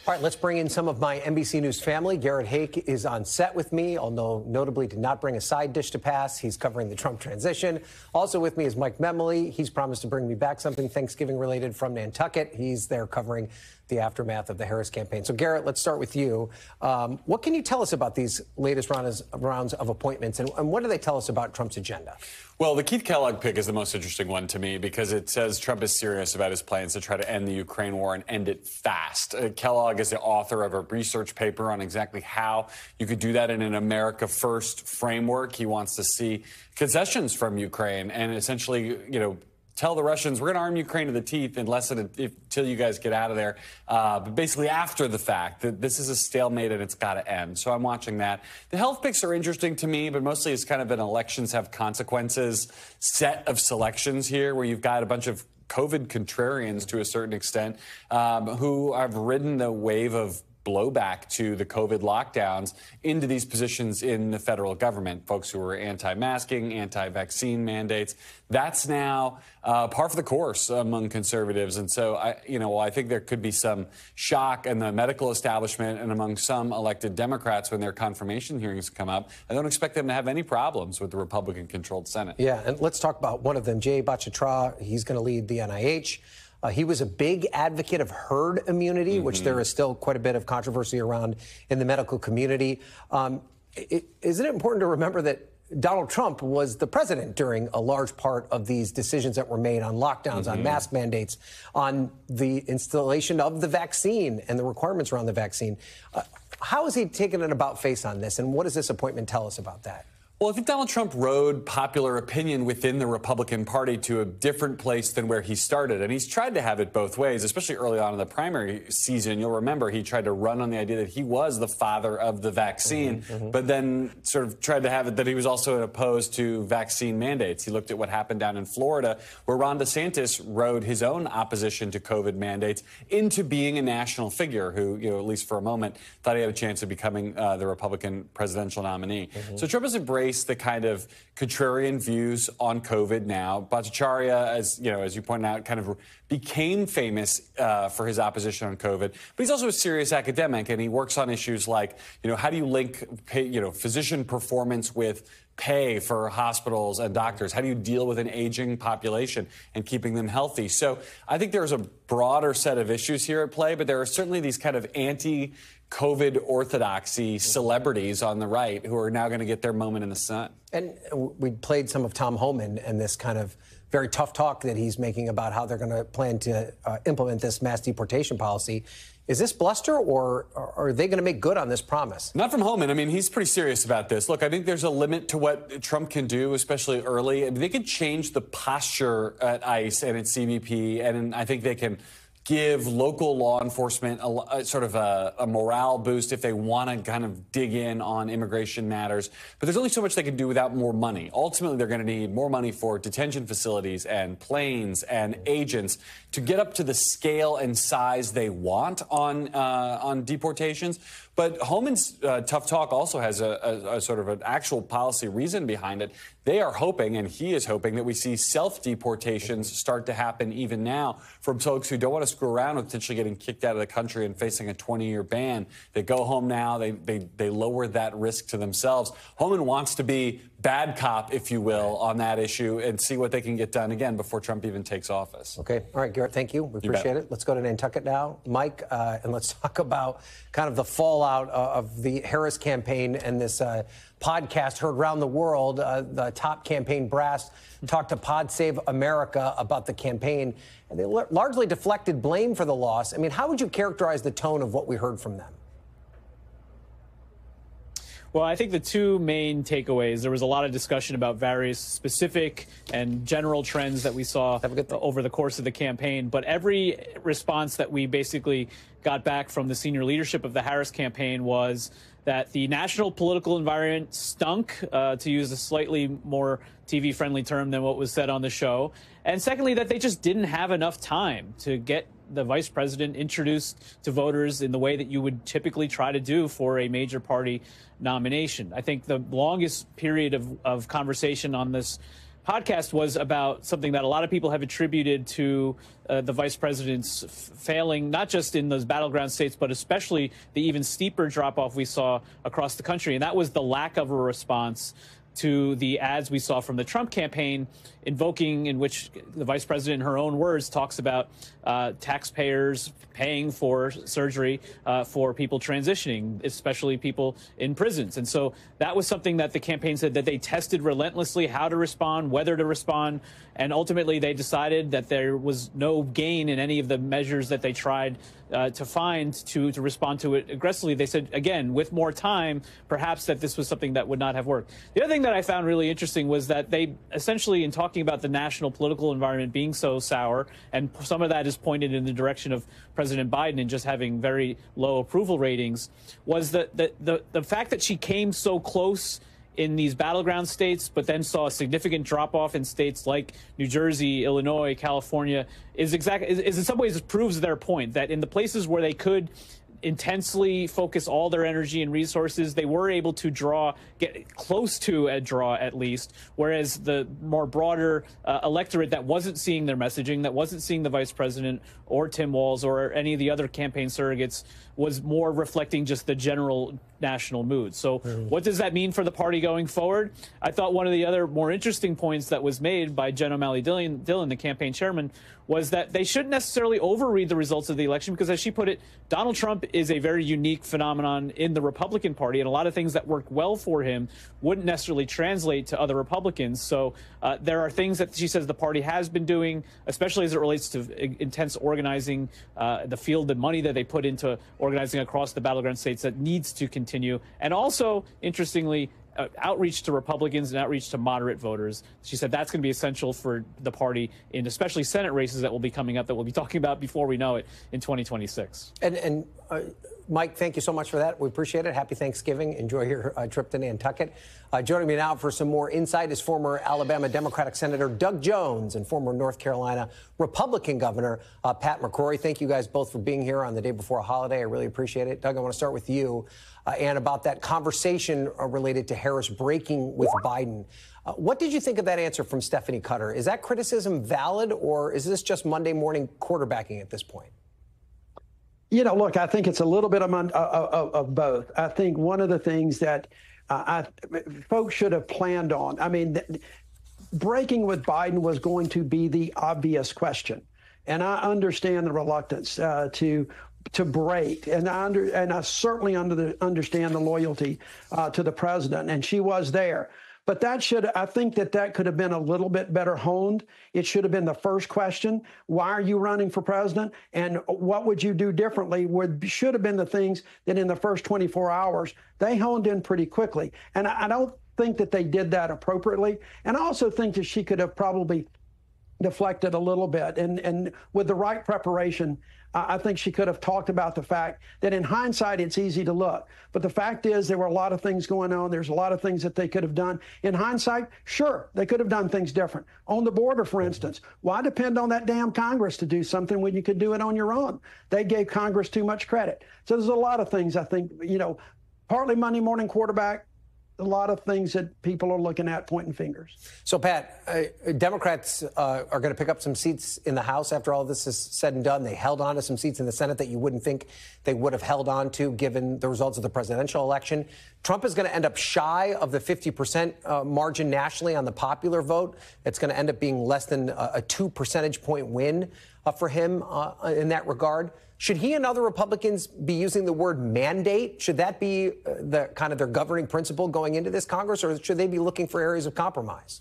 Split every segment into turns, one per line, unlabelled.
All right, let's bring in some of my NBC News family. Garrett Haake is on set with me, although notably did not bring a side dish to pass. He's covering the Trump transition. Also with me is Mike Memoli. He's promised to bring me back something Thanksgiving-related from Nantucket. He's there covering the aftermath of the Harris campaign. So, Garrett, let's start with you. What can you tell us about these latest rounds of appointments, and what do they tell us about Trump's agenda?
Well, the Keith Kellogg pick is the most interesting one to me because it says Trump is serious about his plans to try to end the Ukraine war and end it fast. Kellogg is the author of a research paper on exactly how you could do that in an America First framework. He wants to see concessions from Ukraine and essentially, tell the Russians, we're going to arm Ukraine to the teeth until you guys get out of there. But basically after the fact, that this is a stalemate and it's got to end. So I'm watching that. The health picks are interesting to me, but mostly it's kind of an elections have consequences set of selections here where you've got a bunch of COVID contrarians to a certain extent who have ridden the wave of blowback to the COVID lockdowns into these positions in the federal government, folks who were anti-masking, anti-vaccine mandates. That's now par for the course among conservatives. And so, I think there could be some shock in the medical establishment and among some elected Democrats when their confirmation hearings come up. I don't expect them to have any problems with the Republican-controlled Senate.
Yeah, and let's talk about one of them, Jay Bhattacharya. He's going to lead the NIH. He was a big advocate of herd immunity, which there is still quite a bit of controversy around in the medical community. Isn't it important to remember that Donald Trump was the president during a large part of these decisions that were made on lockdowns, on mask mandates, on the installation of the vaccine and the requirements around the vaccine? How is he taking an about face on this, and what does this appointment tell us about that?
Well, I think Donald Trump rode popular opinion within the Republican Party to a different place than where he started. And he's tried to have it both ways, especially early on in the primary season. You'll remember he tried to run on the idea that he was the father of the vaccine, but then sort of tried to have it that he was also opposed to vaccine mandates. He looked at what happened down in Florida, where Ron DeSantis rode his own opposition to COVID mandates into being a national figure who, at least for a moment, thought he had a chance of becoming the Republican presidential nominee. So Trump has embraced the kind of contrarian views on COVID now. Bhattacharya, as you pointed out, kind of became famous for his opposition on COVID. But he's also a serious academic, and he works on issues like, how do you link, physician performance with pay for hospitals and doctors? How do you deal with an aging population and keeping them healthy? So I think there's a broader set of issues here at play, but there are certainly these kind of anti-COVID orthodoxy celebrities on the right who are now going to get their moment in the sun. And
we played some of Tom Homan and this kind of very tough talk that he's making about how they're going to plan to implement this mass deportation policy. Is this bluster, or are they going to make good on this promise?
Not from Homan. I mean, he's pretty serious about this. Look, I think there's a limit to what Trump can do, especially early. I mean, they could change the posture at ICE and at CBP, and I think they can give local law enforcement a sort of a morale boost if they want to kind of dig in on immigration matters. But there's only so much they can do without more money. Ultimately, they're going to need more money for detention facilities and planes and agents to get up to the scale and size they want on deportations. But Homan's tough talk also has a sort of an actual policy reason behind it. They are hoping, and he is hoping, that we see self-deportations start to happen even now from folks who don't want to screw around with potentially getting kicked out of the country and facing a 20-year ban. They go home now. They lower that risk to themselves. Homan wants to be bad cop, if you will, on that issue and see what they can get done again before Trump even takes office.
Okay. All right, Garrett, thank you. We appreciate it. Let's go to Nantucket now, Mike, and let's talk about kind of the fallout of the Harris campaign and this podcast heard around the world. The top campaign brass talked to Pod Save America about the campaign, and they largely deflected blame for the loss. I mean, how would you characterize the tone of what we heard from them?
Well, I think the two main takeaways, there was a lot of discussion about various specific and general trends that we saw over the course of the campaign. But every response that we basically got back from the senior leadership of the Harris campaign was that the national political environment stunk, to use a slightly more TV-friendly term than what was said on the show. And secondly, that they just didn't have enough time to get the vice president introduced to voters in the way that you would typically try to do for a major party nomination. I think the longest period of conversation on this podcast was about something that a lot of people have attributed to the vice president's failing, not just in those battleground states, but especially the even steeper drop-off we saw across the country. And that was the lack of a response to the ads we saw from the Trump campaign, in which the vice president, in her own words, talks about taxpayers paying for surgery for people transitioning, especially people in prisons. And so that was something that the campaign said that they tested relentlessly how to respond, whether to respond, and ultimately they decided that there was no gain in any of the measures that they tried to find to respond to it aggressively. They said, again, with more time, perhaps that this was something that would not have worked. The other thing that I found really interesting was that they essentially, in talking about the national political environment being so sour, and some of that is pointed in the direction of President Biden and just having very low approval ratings, was that the fact that she came so close in these battleground states, but then saw a significant drop-off in states like New Jersey, Illinois, California, is in some ways proves their point that in the places where they could intensely focus all their energy and resources, they were able to get close to a draw at least, whereas the more broader electorate that wasn't seeing their messaging, that wasn't seeing the vice president or Tim Walz or any of the other campaign surrogates, was more reflecting just the general national mood. So what does that mean for the party going forward? I thought one of the other more interesting points that was made by Jen O'Malley Dillon, the campaign chairman, was that they shouldn't necessarily overread the results of the election because, as she put it, Donald Trump is a very unique phenomenon in the Republican Party, and a lot of things that worked well for him wouldn't necessarily translate to other Republicans. So there are things that she says the party has been doing, especially as it relates to intense organizing, the field and money that they put into organizing across the battleground states, that needs to continue. And also, interestingly, outreach to Republicans and outreach to moderate voters. She said that's going to be essential for the party in especially Senate races that will be coming up, that we'll be talking about before we know it in 2026.
And Mike, thank you so much for that. We appreciate it. Happy Thanksgiving. Enjoy your trip to Nantucket. Joining me now for some more insight is former Alabama Democratic Senator Doug Jones and former North Carolina Republican Governor Pat McCrory. Thank you guys both for being here on the day before a holiday. I really appreciate it. Doug, I want to start with you and about that conversation related to Harris breaking with Biden. What did you think of that answer from Stephanie Cutter? Is that criticism valid, or is this just Monday morning quarterbacking at this point?
You know, look, I think it's a little bit of both. I think one of the things that folks should have planned on, I mean, breaking with Biden was going to be the obvious question. And I understand the reluctance to break, and I certainly understand the loyalty to the president, and she was there. But I think that could have been a little bit better honed. It should have been the first question. Why are you running for president? And what would you do differently? Should have been the things that in the first 24 hours, they honed in pretty quickly. And I don't think that they did that appropriately. And I also think that she could have probably deflected a little bit. And with the right preparation, I think she could have talked about the fact that in hindsight, it's easy to look. But the fact is there were a lot of things going on. There's a lot of things that they could have done. In hindsight, sure, they could have done things different. On the border, for instance, why depend on that damn Congress to do something when you could do it on your own? They gave Congress too much credit. So there's a lot of things, I think, partly Monday morning quarterback, a lot of things that people are looking at pointing fingers.
So, Pat, Democrats are going to pick up some seats in the House after all this is said and done. They held on to some seats in the Senate that you wouldn't think they would have held on to given the results of the presidential election. Trump is going to end up shy of the 50% margin nationally on the popular vote. It's going to end up being less than a 2 percentage point win for him in that regard. Should he and other Republicans be using the word mandate? Should that be the kind of their governing principle going into this Congress, or should they be looking for areas of compromise?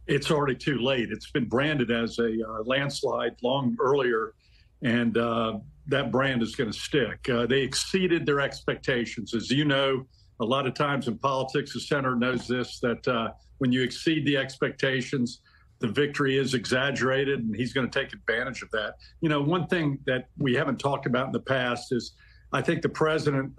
It's already too late. It's been branded as a landslide long earlier, and that brand is going to stick. They exceeded their expectations. As you know, a lot of times in politics, the senator knows this, that when you exceed the expectations, the victory is exaggerated, and he's going to take advantage of that. You know, one thing that we haven't talked about in the past is I think the president,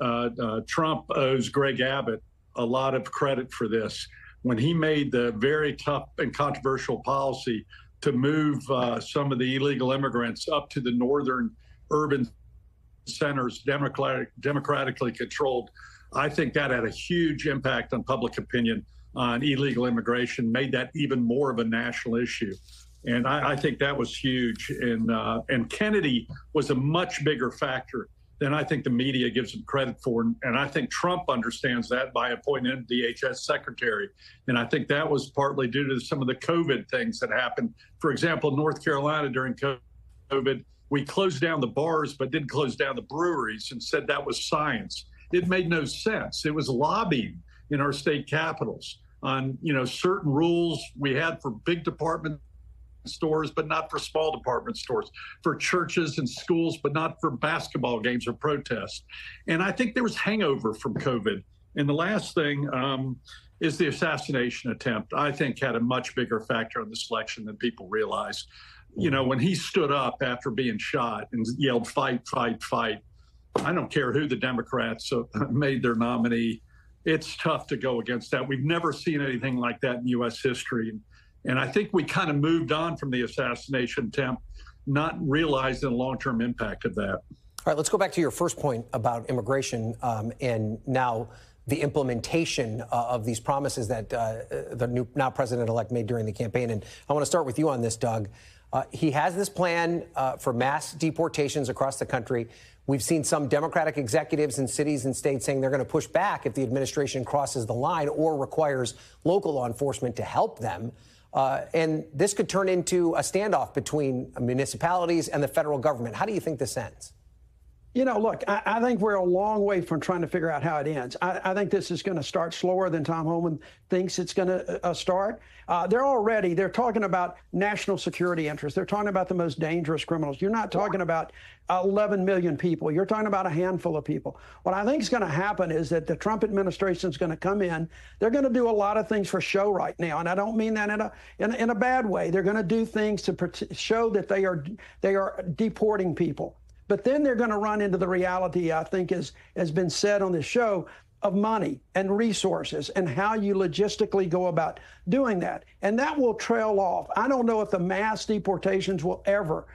Trump, owes Greg Abbott a lot of credit for this. When he made the very tough and controversial policy to move some of the illegal immigrants up to the northern urban centers, democratically controlled, I think that had a huge impact on public opinion. on illegal immigration made that even more of a national issue. And I think that was huge. And Kennedy was a much bigger factor than I think the media gives him credit for. And I think Trump understands that by appointing him DHS secretary. And I think that was partly due to some of the COVID things that happened. For example, North Carolina during COVID, we closed down the bars, but didn't close down the breweries and said that was science. It made no sense. It was lobbying in our state capitals on, certain rules we had for big department stores, but not for small department stores, for churches and schools, but not for basketball games or protests. And I think there was hangover from COVID. And the last thing is the assassination attempt, I think had a much bigger factor on this election than people realize. When he stood up after being shot and yelled, "Fight, fight, fight," I don't care who the Democrats made their nominee. It's tough to go against that. We've never seen anything like that in U.S. history. And I think we kind of moved on from the assassination attempt, not realizing the long-term impact of that.
All right, let's go back to your first point about immigration and now the implementation of these promises that the new now president-elect made during the campaign. And I want to start with you on this, Doug. He has this plan for mass deportations across the country. We've seen some Democratic executives in cities and states saying they're going to push back if the administration crosses the line or requires local law enforcement to help them. And this could turn into a standoff between municipalities and the federal government. How do you think this ends?
Look, I think we're a long way from trying to figure out how it ends. I think this is going to start slower than Tom Homan thinks it's going to start. They're talking about national security interests. They're talking about the most dangerous criminals. You're not talking about 11 million people. You're talking about a handful of people. What I think is going to happen is that the Trump administration is going to come in. They're going to do a lot of things for show right now, and I don't mean that in a bad way. They're going to do things to show that they are deporting people. But then they're going to run into the reality, I think, has been said on this show, of money and resources and how you logistically go about doing that. And that will trail off. I don't know if the mass deportations will ever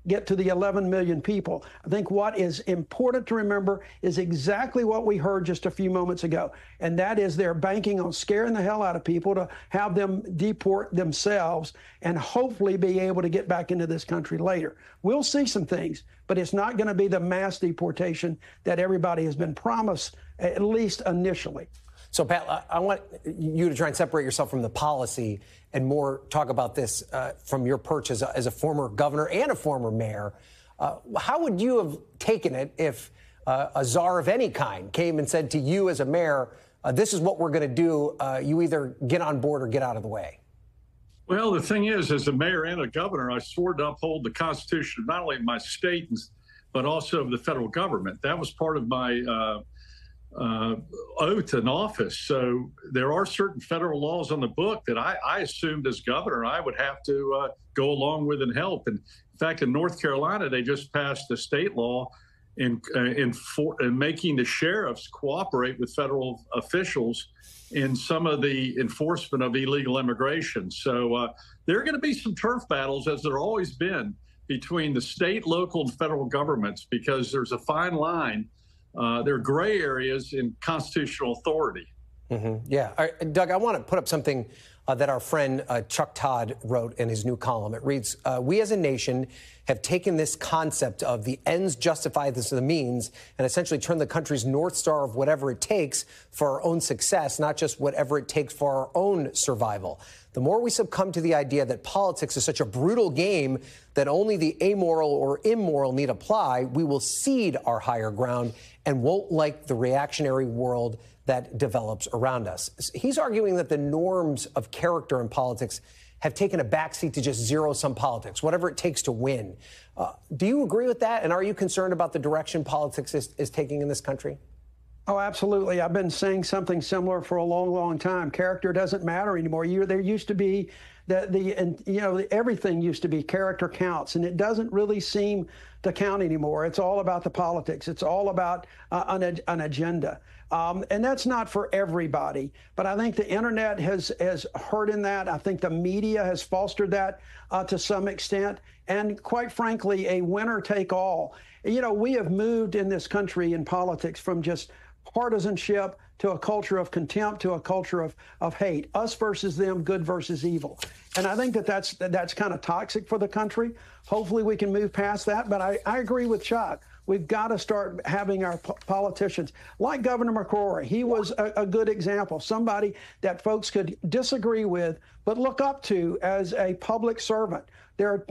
get to the 11 million people. I think what is important to remember is exactly what we heard just a few moments ago. And that is they're banking on scaring the hell out of people to have them deport themselves and hopefully be able to get back into this country later. We'll see some things, but it's not going to be the mass deportation that everybody has been promised, at least initially.
So, Pat, I want you to try and separate yourself from the policy and more talk about this from your perch as a former governor and a former mayor. How would you have taken it if a czar of any kind came and said to you as a mayor, this is what we're going to do, you either get on board or get out of the way?
Well, the thing is, as a mayor and a governor, I swore to uphold the Constitution of not only my state, but also of the federal government. That was part of my oath in office. So there are certain federal laws on the book that I assumed as governor I would have to go along with and help. And in fact, in North Carolina, they just passed a state law in making the sheriffs cooperate with federal officials in some of the enforcement of illegal immigration. So there are going to be some turf battles, as there always been, between the state, local, and federal governments, because there's a fine line. There are gray areas in constitutional authority.
Mm-hmm. Yeah. All right, Doug, I want to put up something that our friend Chuck Todd wrote in his new column. It reads, we as a nation have taken this concept of the ends justify the means and essentially turned the country's North Star of whatever it takes for our own success, not just whatever it takes for our own survival. The more we succumb to the idea that politics is such a brutal game that only the amoral or immoral need apply, we will cede our higher ground and won't like the reactionary world that develops around us. He's arguing that the norms of character in politics have taken a backseat to just zero-sum politics, whatever it takes to win. Do you agree with that? And are you concerned about the direction politics is taking in this country?
Oh, absolutely. I've been saying something similar for a long, long time. Character doesn't matter anymore. There used to be everything used to be character counts, and it doesn't really seem to count anymore. It's all about the politics. It's all about an agenda. And that's not for everybody. But I think the internet has hurt in that. I think the media has fostered that to some extent. And quite frankly, a winner take all. We have moved in this country in politics from just partisanship to a culture of contempt to a culture of hate, us versus them, good versus evil. And I think that's kind of toxic for the country. Hopefully we can move past that. But I agree with Chuck. We've got to start having our politicians, like Governor McCrory. He was a good example, somebody that folks could disagree with, but look up to as a public servant. There are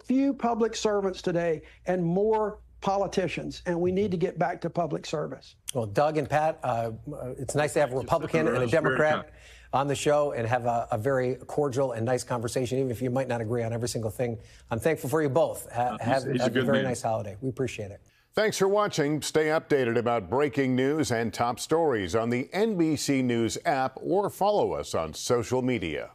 few public servants today and more politicians, and we need to get back to public service.
Well, Doug and Pat, it's nice to have a Republican and a Democrat on the show and have a very cordial and nice conversation, even if you might not agree on every single thing. I'm thankful for you both. Have a very nice holiday. We appreciate it.
Thanks for watching. Stay updated about breaking news and top stories on the NBC News app or follow us on social media.